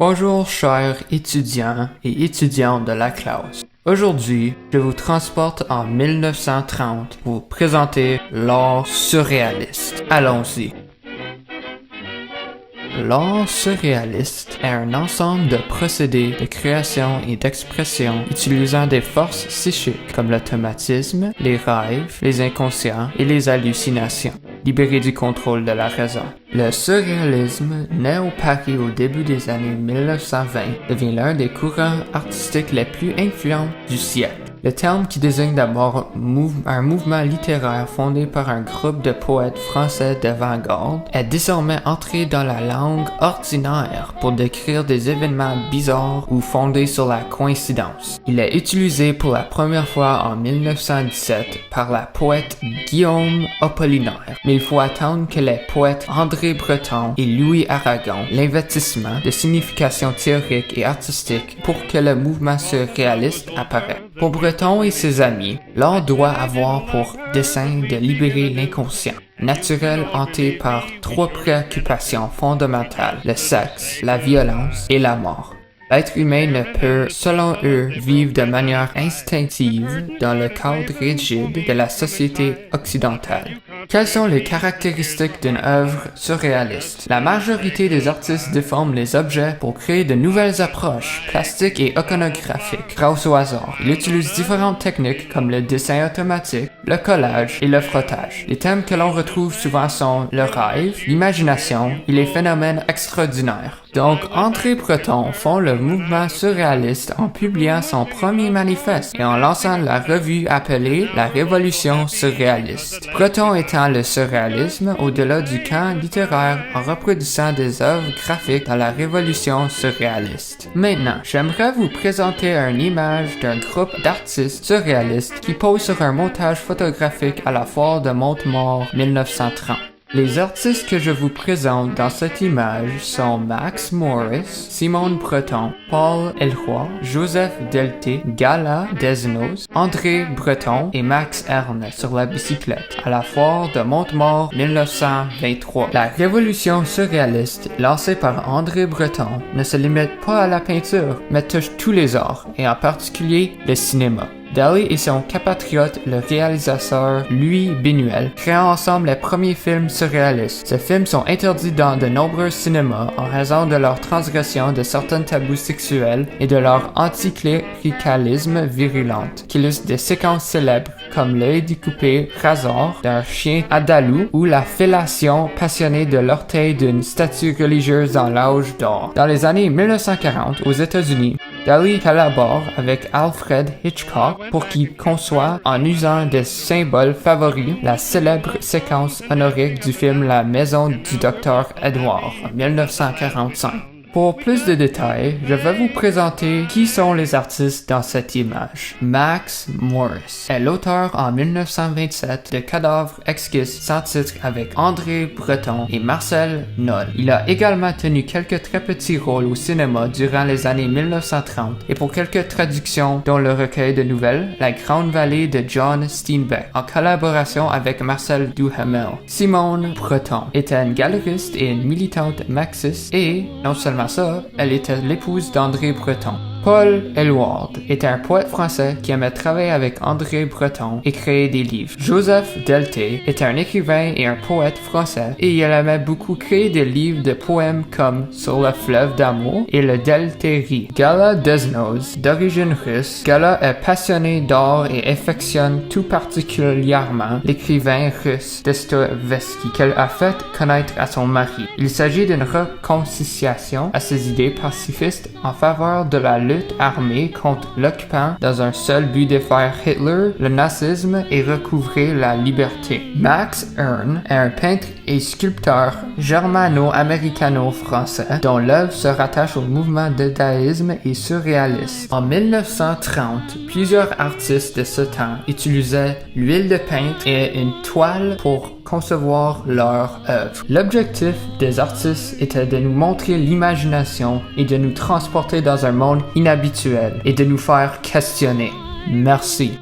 Bonjour chers étudiants et étudiantes de la classe. Aujourd'hui, je vous transporte en 1930 pour vous présenter l'art surréaliste. Allons-y. L'art surréaliste est un ensemble de procédés de création et d'expression utilisant des forces psychiques comme l'automatisme, les rêves, les inconscients et les hallucinations, libérés du contrôle de la raison. Le surréalisme, né au Paris au début des années 1920, devient l'un des courants artistiques les plus influents du siècle. Le terme qui désigne d'abord un mouvement littéraire fondé par un groupe de poètes français d'avant-garde est désormais entré dans la langue ordinaire pour décrire des événements bizarres ou fondés sur la coïncidence. Il est utilisé pour la première fois en 1917 par la poète Guillaume Apollinaire, mais il faut attendre que les poètes André Breton et Louis Aragon l'investissement de signification théorique et artistique pour que le mouvement surréaliste apparaisse. Pour Breton et ses amis, l'art doit avoir pour dessein de libérer l'inconscient, naturel hanté par trois préoccupations fondamentales, le sexe, la violence et la mort. L'être humain ne peut, selon eux, vivre de manière instinctive dans le cadre rigide de la société occidentale. Quelles sont les caractéristiques d'une œuvre surréaliste? La majorité des artistes déforment les objets pour créer de nouvelles approches plastiques et iconographiques grâce au hasard. Ils utilisent différentes techniques comme le dessin automatique, le collage et le frottage. Les thèmes que l'on retrouve souvent sont le rêve, l'imagination et les phénomènes extraordinaires. Donc, André Breton fonde le mouvement surréaliste en publiant son premier manifeste et en lançant la revue appelée la Révolution surréaliste. Breton étend le surréalisme au-delà du camp littéraire en reproduisant des œuvres graphiques dans la Révolution surréaliste. Maintenant, j'aimerais vous présenter une image d'un groupe d'artistes surréalistes qui posent sur un montage photographique à la foire de Montemort 1930. Les artistes que je vous présente dans cette image sont Max Morris, Simone Breton, Paul Elroy, Joseph Delté, Gala Desnos, André Breton et Max Ernest sur la bicyclette à la foire de Montemort 1923. La révolution surréaliste lancée par André Breton ne se limite pas à la peinture, mais touche tous les arts, et en particulier le cinéma. Dali et son compatriote, le réalisateur Louis Buñuel, créant ensemble les premiers films surréalistes. Ces films sont interdits dans de nombreux cinémas en raison de leur transgression de certains tabous sexuels et de leur anticléricalisme virulent, qui illustre des séquences célèbres comme l'œil découpé raseur d'un chien andalou ou la fellation passionnée de l'orteil d'une statue religieuse dans l'âge d'or. Dans les années 1940, aux États-Unis, Dali collabore avec Alfred Hitchcock pour qu'il conçoit, en usant des symboles favoris, la célèbre séquence honorifique du film La Maison du Docteur Edward en 1945. Pour plus de détails, je vais vous présenter qui sont les artistes dans cette image. Max Morris est l'auteur en 1927 de Cadavre exquis sans titre avec André Breton et Marcel Noll. Il a également tenu quelques très petits rôles au cinéma durant les années 1930 et pour quelques traductions dont le recueil de nouvelles La Grande Vallée de John Steinbeck en collaboration avec Marcel Duhamel. Simone Breton était une galeriste et une militante marxiste et, non seulement ça, elle était l'épouse d'André Breton. Paul Elroy était un poète français qui aimait travailler avec André Breton et créer des livres. Joseph Delté était un écrivain et un poète français et il aimait beaucoup créer des livres de poèmes comme Sur le fleuve d'amour et le Deltéry. Gala Desnos, d'origine russe, Gala est passionné d'art et affectionne tout particulièrement l'écrivain russe Dostoïevski qu'elle a fait connaître à son mari. Il s'agit d'une réconciliation à ses idées pacifistes en faveur de la lutte armée contre l'occupant dans un seul but de faire Hitler, le nazisme et recouvrer la liberté. Max Ernst est un peintre et sculpteur germano-américano-français dont l'œuvre se rattache au mouvement dadaïsme et surréaliste. En 1930, plusieurs artistes de ce temps utilisaient l'huile de peintre et une toile pour concevoir leur œuvre. L'objectif des artistes était de nous montrer l'imagination et de nous transporter dans un monde inhabituel et de nous faire questionner. Merci.